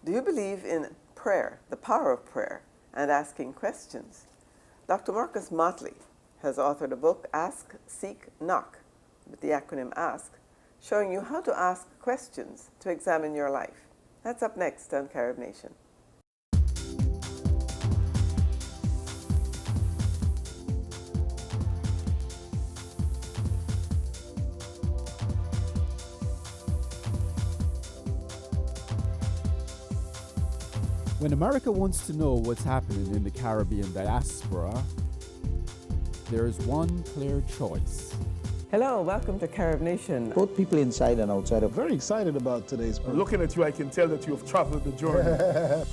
Do you believe in prayer, the power of prayer, and asking questions? Dr. Marcus Mottley has authored a book, Ask, Seek, Knock, with the acronym ASK, showing you how to ask questions to examine your life. That's up next on Carib Nation. When America wants to know what's happening in the Caribbean diaspora, there is one clear choice. Hello, welcome to Carib Nation. Both people inside and outside are very excited about today's program. Looking at you, I can tell that you have traveled the journey.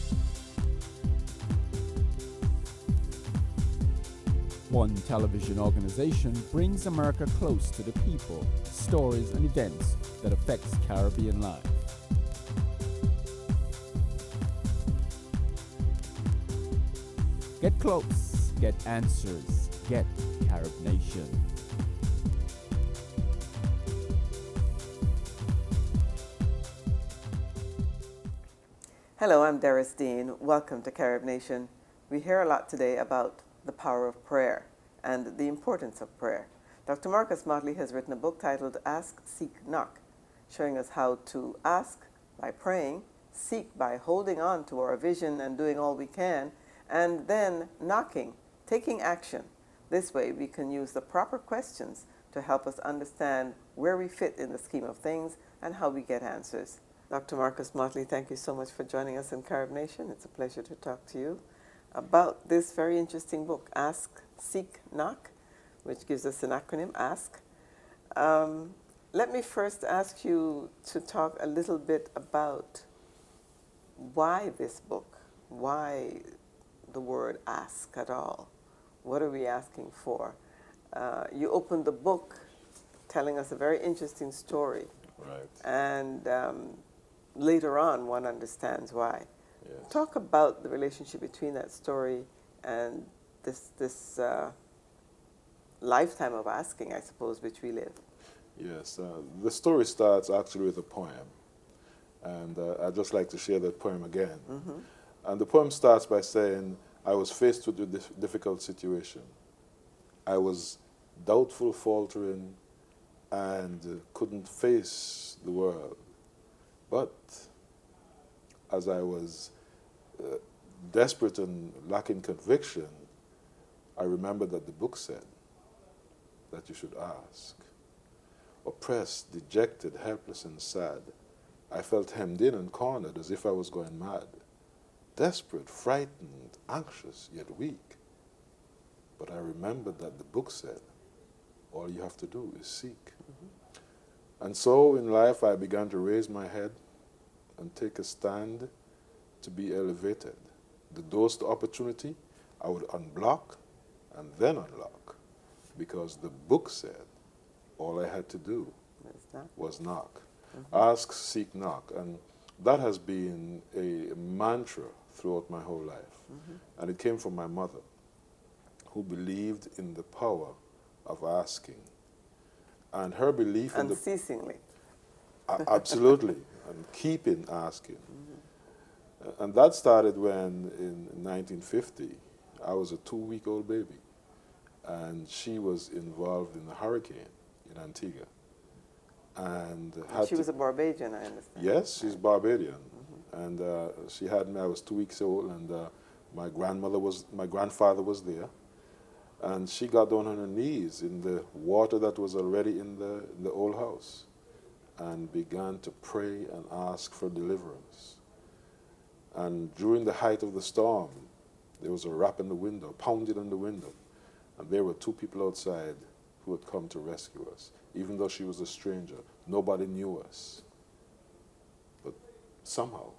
One television organization brings America close to the people, stories, and events that affects Caribbean life. Get close, get answers, get Carib Nation. Hello, I'm Doris Dean. Welcome to Carib Nation. We hear a lot today about the power of prayer and the importance of prayer. Dr. Marcus Mottley has written a book titled Ask, Seek, Knock, showing us how to ask by praying, seek by holding on to our vision and doing all we can, and then knocking, taking action. This way we can use the proper questions to help us understand where we fit in the scheme of things and how we get answers. Dr. Marcus Mottley, thank you so much for joining us in Carib Nation. It's a pleasure to talk to you about this very interesting book, Ask, Seek, Knock, which gives us an acronym, ASK. Let me first ask you to talk a little bit about why this book, why the word ask at all. What are we asking for? You opened the book telling us a very interesting story. Right. And later on, one understands why. Yes. Talk about the relationship between that story and this lifetime of asking, I suppose, which we live. Yes, the story starts actually with a poem. And I'd just like to share that poem again. Mm-hmm. And the poem starts by saying, I was faced with a difficult situation. I was doubtful, faltering, and couldn't face the world. But as I was desperate and lacking conviction, I remembered that the book said that you should ask. Oppressed, dejected, helpless, and sad, I felt hemmed in and cornered as if I was going mad. Desperate, frightened, anxious, yet weak. But I remembered that the book said, all you have to do is seek. Mm-hmm. And so in life I began to raise my head and take a stand to be elevated. The doors to opportunity I would unblock and then unlock, because the book said all I had to do was knock. Mm-hmm. Ask, seek, knock. And that has been a mantra throughout my whole life. Mm-hmm. And it came from my mother, who believed in the power of asking. And her belief in unceasingly. Absolutely, and keeping asking. Mm-hmm. And that started when, in 1950, I was a 2-week-old baby, and she was involved in a hurricane in Antigua. And she was a Barbadian, I understand. Yes, she's Barbadian. Mm-hmm. And she had me, I was 2 weeks old, and my grandfather was there. And she got down on her knees in the water that was already in the old house and began to pray and ask for deliverance. And during the height of the storm, there was a rap in the window, pounded on the window. And there were 2 people outside who had come to rescue us. Even though she was a stranger, nobody knew us. But somehow,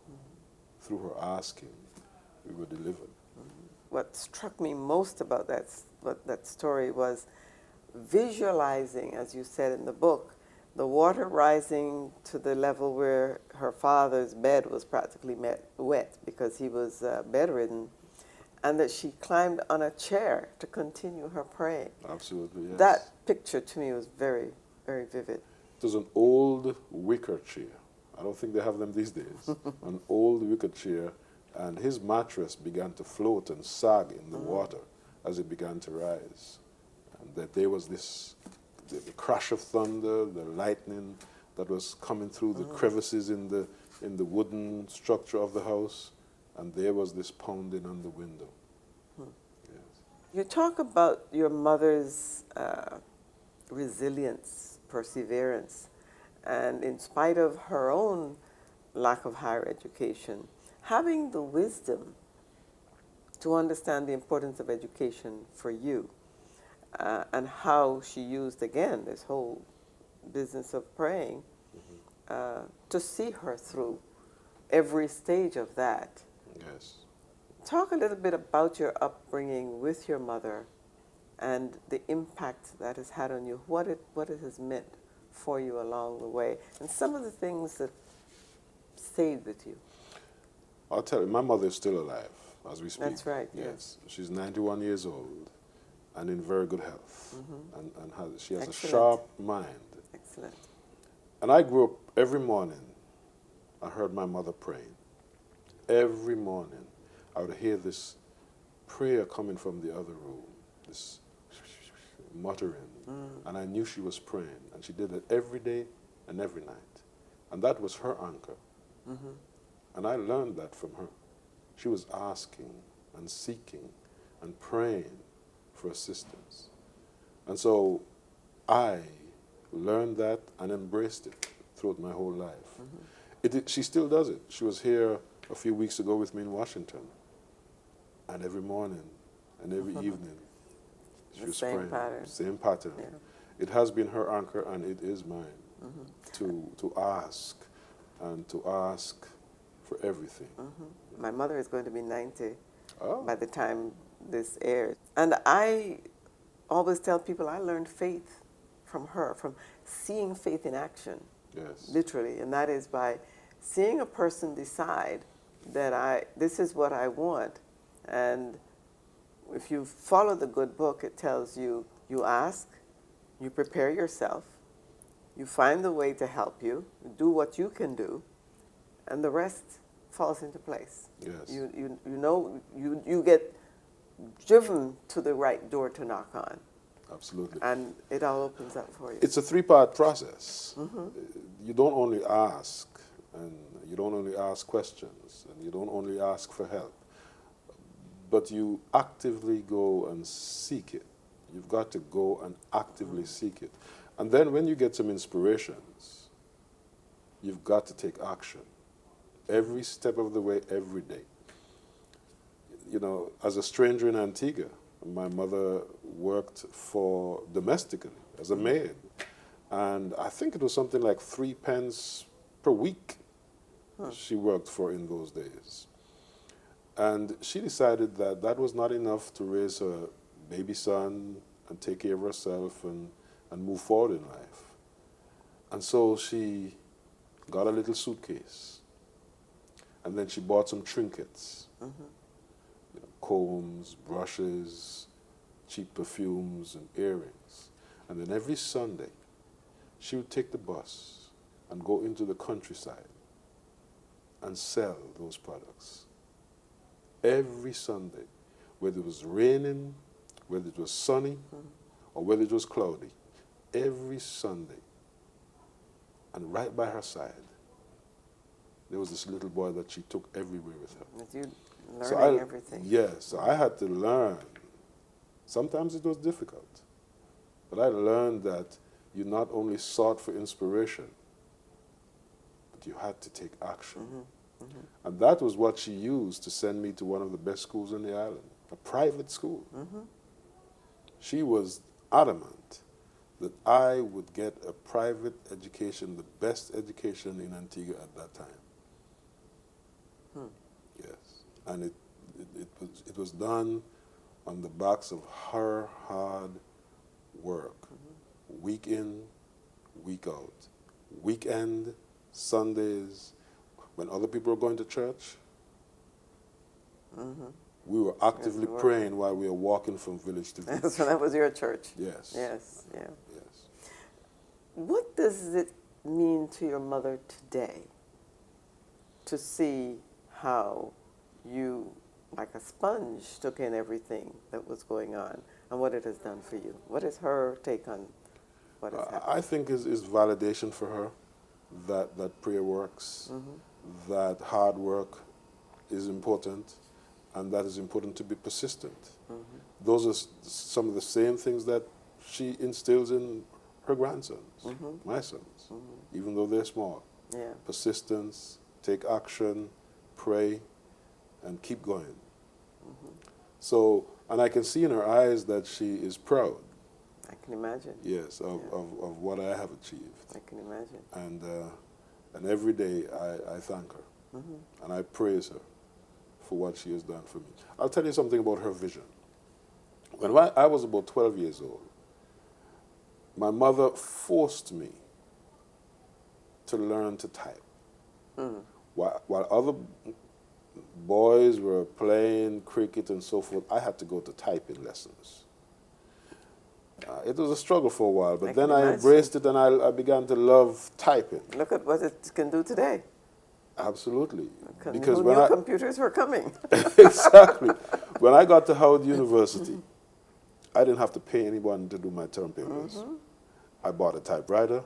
through her asking, we were delivered. What struck me most about that story was visualizing, as you said in the book, the water rising to the level where her father's bed was practically wet because he was bedridden, and that she climbed on a chair to continue her praying. Absolutely, yes. That picture to me was very, very vivid. It was an old wicker chair, I don't think they have them these days, an old wicker chair, and his mattress began to float and sag in the water as it began to rise. And that there was this, the crash of thunder, the lightning that was coming through the crevices in the wooden structure of the house, and there was this pounding on the window. Yes. You talk about your mother's resilience, perseverance, and in spite of her own lack of higher education, having the wisdom to understand the importance of education for you, and how she used, again, this whole business of praying to see her through every stage of that. Yes. Talk a little bit about your upbringing with your mother and the impact that has had on you, what it has meant for you along the way, and some of the things that stayed with you. I'll tell you, my mother is still alive as we speak. That's right, Yes. She's 91 years old and in very good health. And she has Excellent. a sharp mind. Excellent. And I grew up every morning, I heard my mother praying. Every morning, I would hear this prayer coming from the other room, this muttering. And I knew she was praying. And she did it every day and every night. And that was her anchor. And I learned that from her. She was asking and seeking and praying for assistance. And so I learned that and embraced it throughout my whole life. She still does it. She was here a few weeks ago with me in Washington. And every morning and every evening, she was same praying. pattern. Same pattern. Yeah. It has been her anchor and it is mine to ask and to ask for everything. My mother is going to be 90 Oh. by the time this airs. And I always tell people I learned faith from her, from seeing faith in action, Yes. literally. And that is by seeing a person decide that this is what I want. And if you follow the good book, it tells you, you ask, you prepare yourself, you find the way to help you, do what you can do, and the rest falls into place. Yes. You get driven to the right door to knock on, Absolutely. and it all opens up for you. It's a three-part process. You don't only ask, and you don't only ask questions, and you don't only ask for help, but you actively go and seek it. You've got to go and actively seek it. And then when you get some inspirations, you've got to take action. Every step of the way, every day. You know, as a stranger in Antigua, my mother worked for domestically as a maid. And I think it was something like 3 pence per week she worked for in those days. And she decided that that was not enough to raise her baby son and take care of herself and move forward in life. And so she got a little suitcase. And then she bought some trinkets, you know, combs, brushes, cheap perfumes, and earrings. And then every Sunday, she would take the bus and go into the countryside and sell those products. Every Sunday, whether it was raining, whether it was sunny, or whether it was cloudy, every Sunday. And right by her side, there was this little boy that she took everywhere with her. With you learning everything. Yes, so I had to learn. Sometimes it was difficult, but I learned that you not only sought for inspiration, but you had to take action. And that was what she used to send me to one of the best schools on the island, a private school. She was adamant that I would get a private education, the best education in Antigua at that time. Yes, and it was done on the backs of her hard work, week in, week out, weekend, Sundays, when other people were going to church. We were actively praying while we were walking from village to village. So that was your church. Yes. Yes, yeah. Yes. What does it mean to your mother today to see how you, like a sponge, took in everything that was going on and what it has done for you. What is her take on what has happened? I think is validation for her that prayer works, that hard work is important, and that it's important to be persistent. Those are some of the same things that she instills in her grandsons, my sons, even though they're small. Yeah. Persistence, take action, pray, and keep going. So, and I can see in her eyes that she is proud. I can imagine. Yes, of what I have achieved. I can imagine. And every day I thank her, and I praise her for what she has done for me. I'll tell you something about her vision. When I was about 12 years old, my mother forced me to learn to type. While other boys were playing cricket and so forth, I had to go to typing lessons. It was a struggle for a while, but then I embraced it and I began to love typing. Look at what it can do today. Absolutely. Because when computers were coming. Exactly. When I got to Howard University, I didn't have to pay anyone to do my term papers. I bought a typewriter,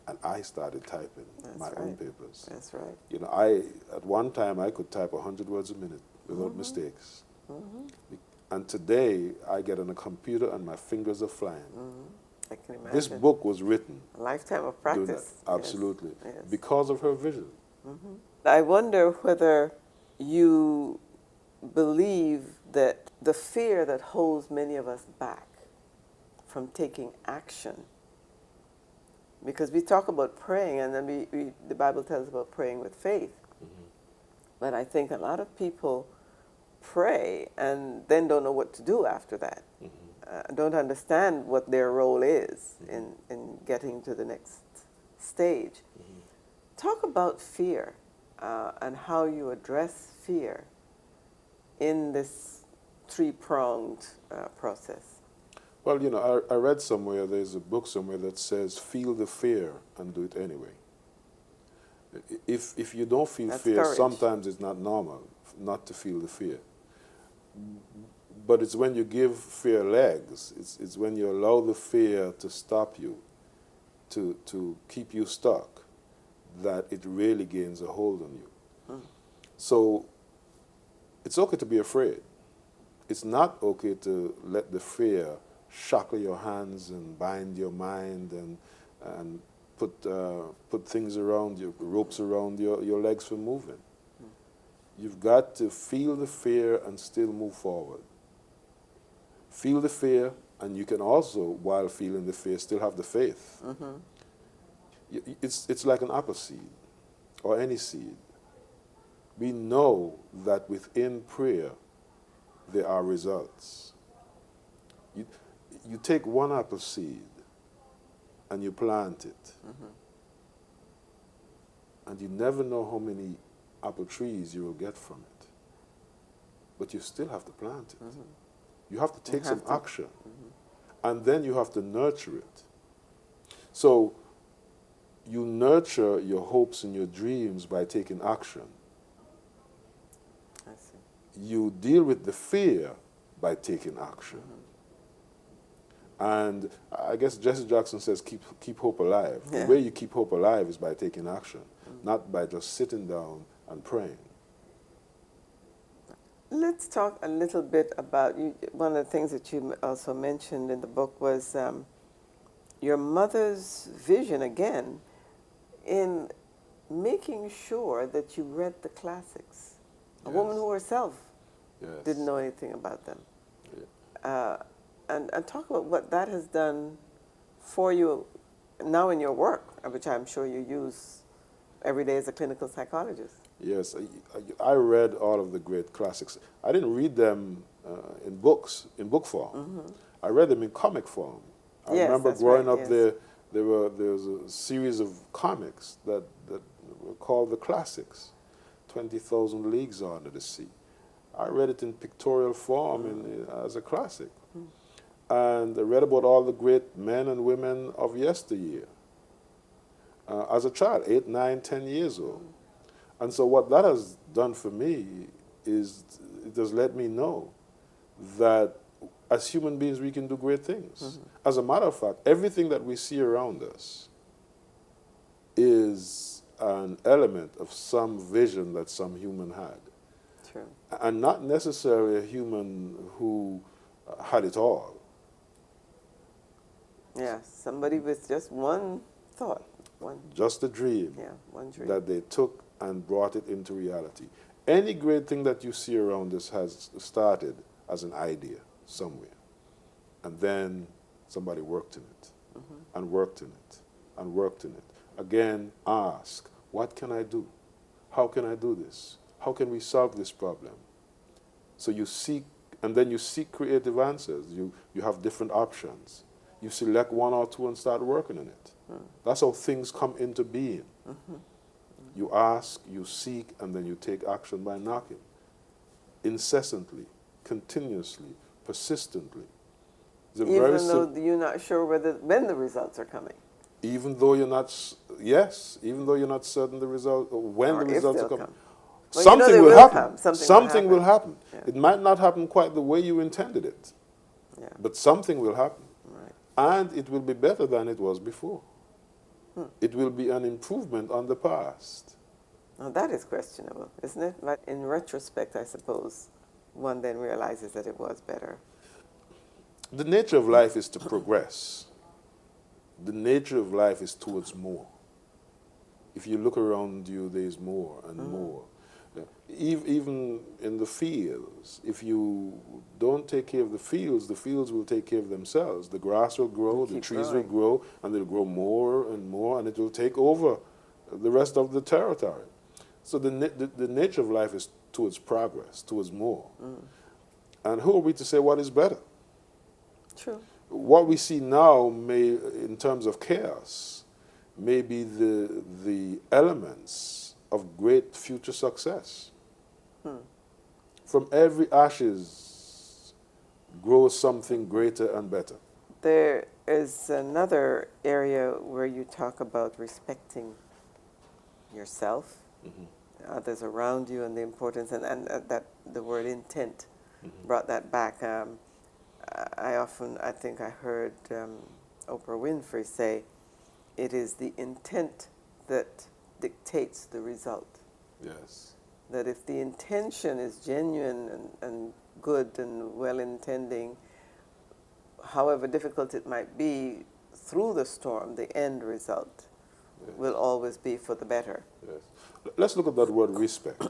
and I started typing my own papers. That's right. You know, at one time I could type 100 words a minute without mistakes. And today I get on a computer and my fingers are flying. I can imagine. This book was written. A lifetime of practice. Absolutely. Yes. Yes. Because of her vision. I wonder whether you believe that the fear that holds many of us back from taking action, because we talk about praying, and then the Bible tells us about praying with faith, but I think a lot of people pray and then don't know what to do after that, don't understand what their role is in getting to the next stage. Talk about fear and how you address fear in this three-pronged process. Well, you know, I read somewhere, there's a book somewhere that says, feel the fear and do it anyway. If you don't feel That's fear, courage. sometimes it's not normal not to feel the fear. But it's when you give fear legs, it's when you allow the fear to stop you, to keep you stuck, that it really gains a hold on you. So it's okay to be afraid. It's not okay to let the fear shackle your hands and bind your mind and put things around you, ropes around your legs for moving. You've got to feel the fear and still move forward. Feel the fear, and you can also, while feeling the fear, still have the faith. It's like an apple seed or any seed. We know that within prayer there are results. You take one apple seed and you plant it, and you never know how many apple trees you will get from it. But you still have to plant it. You have to take some action, and then you have to nurture it. So you nurture your hopes and your dreams by taking action. I see. You deal with the fear by taking action. And I guess Jesse Jackson says keep hope alive. Yeah. The way you keep hope alive is by taking action, not by just sitting down and praying. Let's talk a little bit about one of the things that you also mentioned in the book was your mother's vision, again, in making sure that you read the classics. A woman who herself didn't know anything about them. And talk about what that has done for you now in your work, which I'm sure you use every day as a clinical psychologist. Yes, I read all of the great classics. I didn't read them in book form. I read them in comic form. I remember growing up there was a series of comics that were called the classics, 20,000 Leagues Under the Sea. I read it in pictorial form as a classic. And I read about all the great men and women of yesteryear as a child, 8, 9, 10 years old. And so what that has done for me is it has let me know that as human beings we can do great things. As a matter of fact, everything that we see around us is an element of some vision that some human had. True. And not necessarily a human who had it all. Yeah, somebody with just one thought, Just a dream. Yeah, one dream. That they took and brought it into reality. Any great thing that you see around us has started as an idea somewhere. And then somebody worked in it, and worked in it, and worked in it. Again, ask, what can I do? How can I do this? How can we solve this problem? So you seek, and then you seek creative answers. You have different options. You select one or two and start working on it. That's how things come into being. You ask, you seek, and then you take action by knocking. Incessantly, continuously, persistently. Even though you're not sure when the results are coming. Even though you're not, even though you're not certain the result, or when Or the if results they'll are coming. come. Well, Something they will will happen. come. Something Something will will happen. Yeah. It might not happen quite the way you intended it, Yeah. but something will happen. Right. And it will be better than it was before. It will be an improvement on the past. Now that is questionable, isn't it? But in retrospect, I suppose, one then realizes that it was better. The nature of life is to progress. The nature of life is towards more. If you look around you, there's more and more. Even in the fields, if you don't take care of the fields will take care of themselves. The grass will grow, the trees will grow, and they'll grow more and more, and it will take over the rest of the territory. So the nature of life is towards progress, towards more. And who are we to say what is better? True. What we see now may, in terms of chaos, may be the elements of great future success. From every ashes grows something greater and better. There is another area where you talk about respecting yourself, others around you, and the importance, and that the word intent brought that back. I think I heard Oprah Winfrey say, it is the intent that dictates the result. Yes. That if the intention is genuine and good and well-intending, however difficult it might be, through the storm, the end result will always be for the better. Yes. Let's look at that word respect.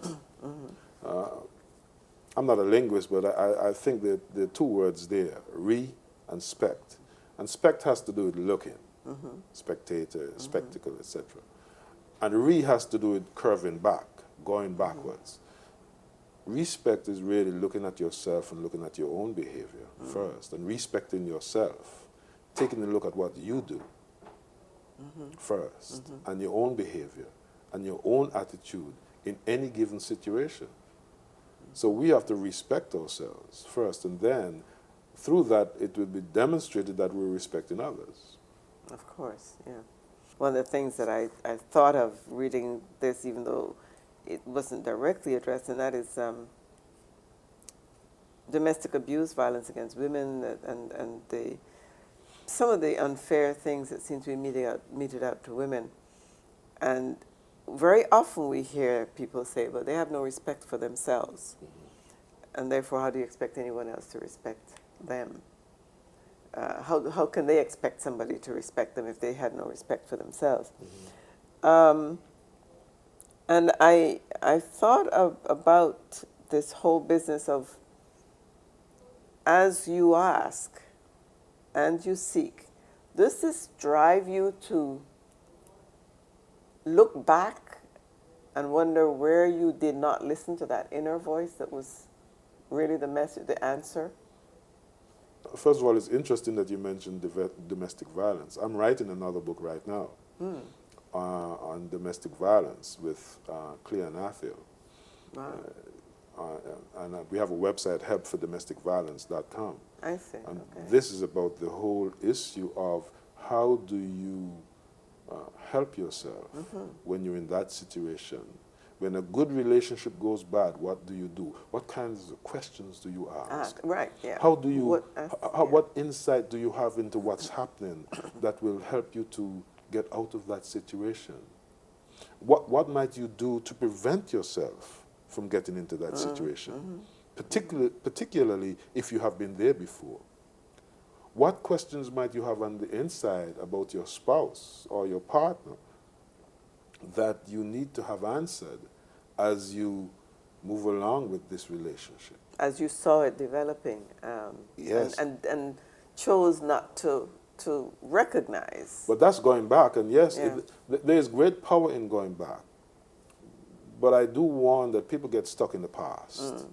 I'm not a linguist, but I think that there are two words there, re and spect. And spect has to do with looking, spectator, spectacle, etc. And re has to do with curving back, going backwards. Respect is really looking at yourself and looking at your own behavior first, and respecting yourself, taking a look at what you do first, and your own behavior, and your own attitude in any given situation. So we have to respect ourselves first, and then through that it will be demonstrated that we're respecting others. Of course, yeah. One of the things that I thought of reading this, even though it wasn't directly addressed, and that is domestic abuse, violence against women, and some of the unfair things that seem to be meted out to women. And very often we hear people say, well, they have no respect for themselves, and therefore how do you expect anyone else to respect them? How can they expect somebody to respect them if they had no respect for themselves? And I thought about this whole business of, as you ask and you seek, does this drive you to look back and wonder where you did not listen to that inner voice that was really the message, the answer? First of all, it's interesting that you mentioned domestic violence. I'm writing another book right now on domestic violence with Clea Nathiel. Wow. And we have a website, helpfordomesticviolence.com. I see. And Okay. this is about the whole issue of how do you help yourself when you're in that situation, When a good relationship goes bad, what do you do? What kinds of questions do you ask? Right, yeah. How do you, what yeah. insight do you have into what's happening that will help you to get out of that situation? What might you do to prevent yourself from getting into that situation? Particularly if you have been there before. What questions might you have on the inside about your spouse or your partner that you need to have answered as you move along with this relationship? As you saw it developing, Yes. and chose not to recognize. But that's going back, and yes, Yeah. there's great power in going back. But I do warn that people get stuck in the past.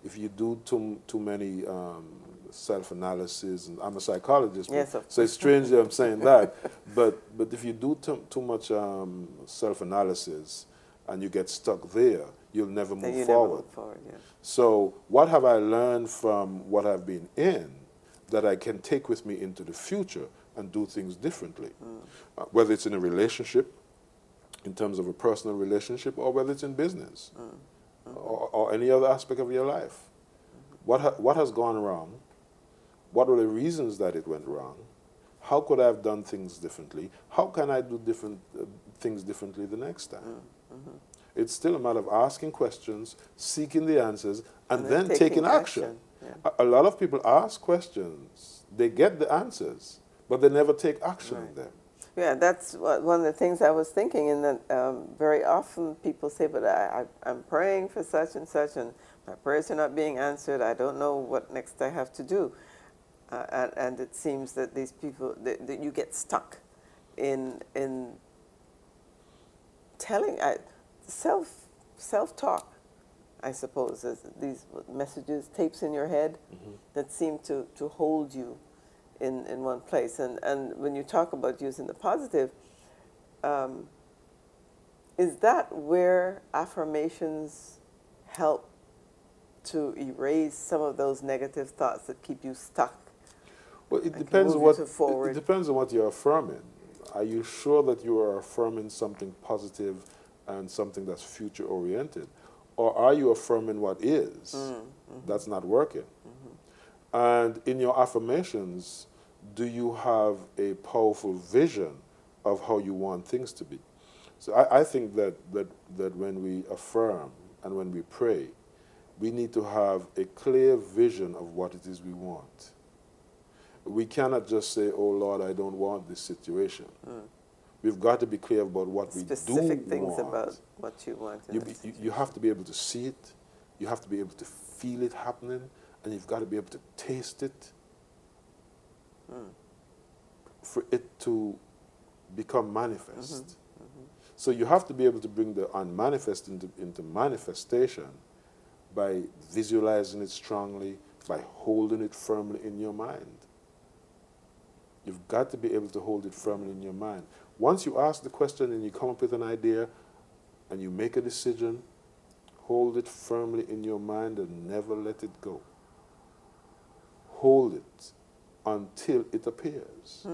If you do too many self-analysis, and I'm a psychologist, Yes, so it's strange that I'm saying that, but if you do too much self-analysis and you get stuck there, you'll never Then move you forward. never move forward, yeah. So what have I learned from what I've been in that I can take with me into the future and do things differently? Whether it's in a relationship, in terms of a personal relationship, or whether it's in business, or any other aspect of your life. What has gone wrong? What were the reasons that it went wrong? How could I have done things differently? How can I do things differently the next time? It's still a matter of asking questions, seeking the answers, and then taking action. Yeah. A lot of people ask questions, they get the answers, but they never take action on them. Yeah, that's one of the things I was thinking, and that very often people say, but I'm praying for such, and my prayers are not being answered. I don't know what next I have to do. And it seems that these people, that you get stuck in telling, self-talk, I suppose, as these messages, tapes in your head that seem to hold you in one place. And when you talk about using the positive, is that where affirmations help to erase some of those negative thoughts that keep you stuck? Well, it depends on what you're affirming. Are you sure that you are affirming something positive and something that's future oriented, or are you affirming what is that's not working? And in your affirmations, do you have a powerful vision of how you want things to be? So I think that when we affirm and when we pray, we need to have a clear vision of what it is we want. We cannot just say, oh Lord, I don't want this situation. We've got to be clear about what we do want. Specific things about what you want. You have to be able to see it, you have to be able to feel it happening, and you've got to be able to taste it for it to become manifest. So you have to be able to bring the unmanifest into manifestation by visualizing it strongly, by holding it firmly in your mind. You've got to be able to hold it firmly in your mind. Once you ask the question and you come up with an idea and you make a decision, hold it firmly in your mind and never let it go. Hold it until it appears.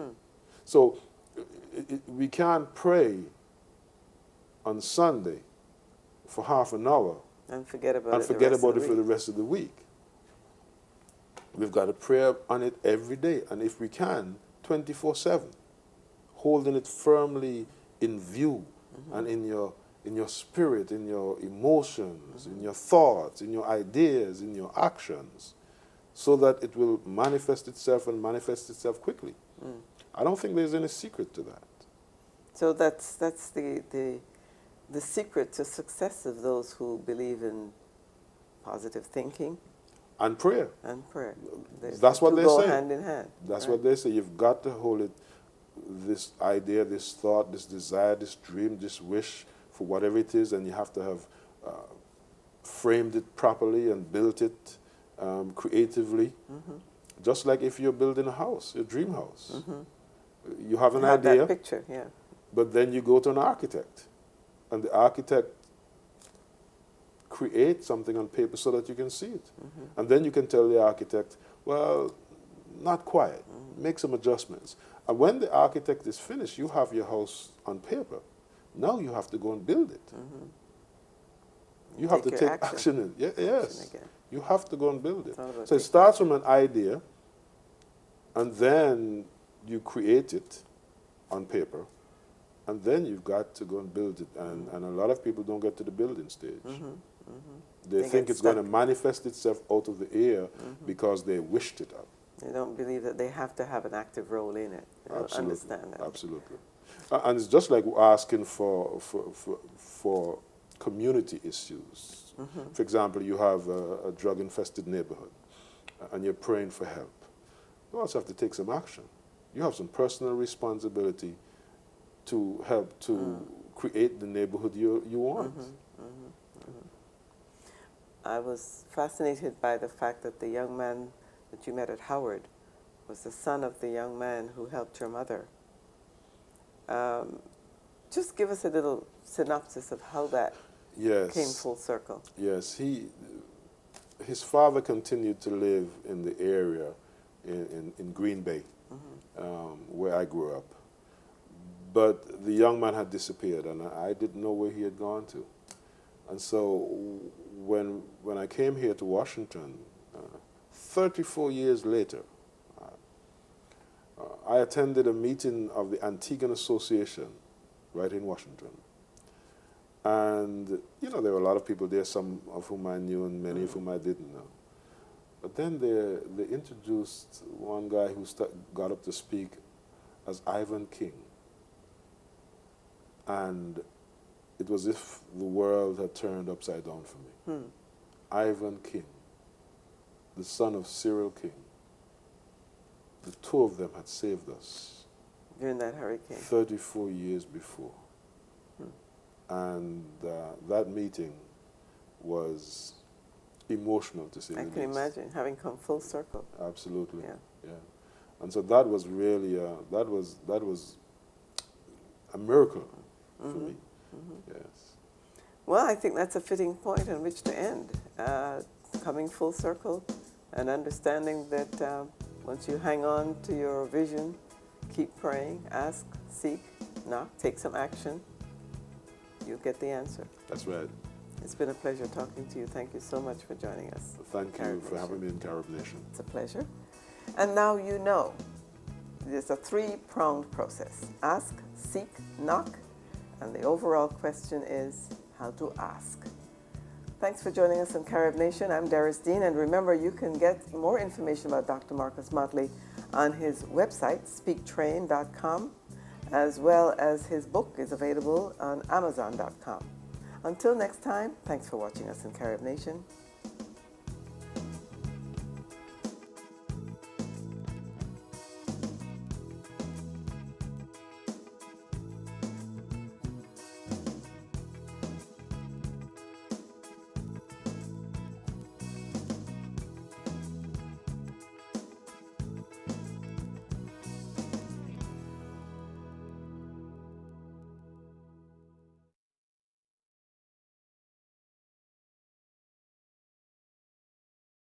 So we can't pray on Sunday for half an hour and forget about it for the rest of the week. We've got to pray on it every day, and if we can, 24/7, holding it firmly in view and in your spirit, in your emotions, in your thoughts, in your ideas, in your actions, so that it will manifest itself and manifest itself quickly. I don't think there's any secret to that. So that's the secret to success of those who believe in positive thinking and prayer. And prayer. That's what they say. Go hand in hand. That's what they say. You've got to hold it, this idea, this thought, this desire, this dream, this wish for whatever it is, and you have to have framed it properly and built it creatively. Just like if you're building a house, a dream house. You have an idea, that picture, yeah. But then you go to an architect, and the architect creates something on paper so that you can see it. And then you can tell the architect, well, not quite, make some adjustments. And when the architect is finished, you have your house on paper. Now you have to go and build it. You have to your take action. Yes. Action again. You have to go and build it. It's all about So it taking starts from an idea, and then you create it on paper, and then you've got to go and build it. And a lot of people don't get to the building stage. They think get it's going to stuck. manifest itself out of the air because they wished it out. They don't believe that they have to have an active role in it. They don't Absolutely. understand that. Absolutely. And it's just like asking for community issues. For example, you have a drug-infested neighborhood, and you're praying for help. You also have to take some action. You have some personal responsibility to help to create the neighborhood you want. I was fascinated by the fact that the young man that you met at Howard was the son of the young man who helped your mother. Just give us a little synopsis of how that came full circle. Yes, his father continued to live in the area in Green Bay, where I grew up. But the young man had disappeared, and I didn't know where he had gone to. And so when I came here to Washington, 34 years later, I attended a meeting of the Antiguan Association right in Washington. And, you know, there were a lot of people there, some of whom I knew and many of whom I didn't know. But then they introduced one guy who got up to speak as Ivan King. And it was as if the world had turned upside down for me. Ivan King, the son of Cyril King. The two of them had saved us. During that hurricane. 34 years before. And that meeting was emotional, to say the least. I can imagine, having come full circle. Absolutely. Yeah. And so that was really, that was a miracle for me. Yes. Well, I think that's a fitting point on which to end. Coming full circle and understanding that once you hang on to your vision, keep praying, ask, seek, knock, take some action, you'll get the answer. That's right. It's been a pleasure talking to you. Thank you so much for joining us. Thank you for having me in Carib Nation. It's a pleasure. And now you know. There's a three-pronged process. Ask, seek, knock. And the overall question is how to ask. Thanks for joining us on Carib Nation. I'm Doris Dean, and remember, you can get more information about Dr. Marcus Mottley on his website, speaktrain.com, as well as his book is available on amazon.com. Until next time, thanks for watching us in Carib Nation.